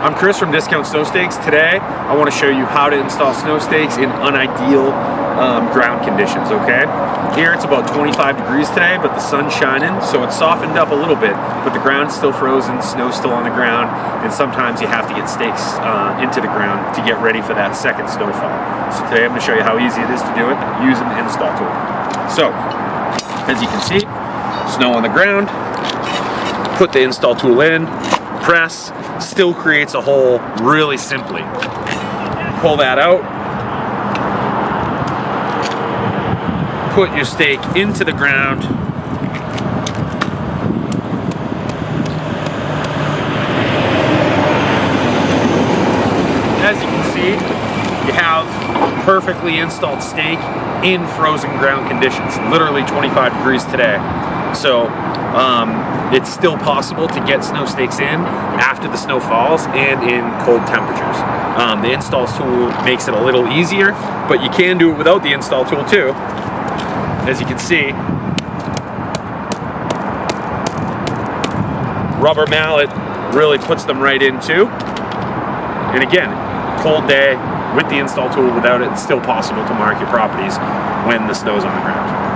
I'm Chris from Discount Snowstakes. Today, I want to show you how to install snow stakes in unideal ground conditions, okay? Here it's about 25 degrees today, but the sun's shining, so it's softened up a little bit, but the ground's still frozen, snow's still on the ground, and sometimes you have to get stakes into the ground to get ready for that second snowfall. So today I'm going to show you how easy it is to do it using the install tool. So, as you can see, snow on the ground, put the install tool in, press, still creates a hole really simply. Pull that out, put your stake into the ground, as you can see, you have a perfectly installed stake in frozen ground conditions, literally 25 degrees today. So it's still possible to get snow stakes in after the snow falls and in cold temperatures. The install tool makes it a little easier, but you can do it without the install tool too. As you can see, rubber mallet really puts them right in too. And again, cold day with the install tool, without it, it's still possible to mark your properties when the snow's on the ground.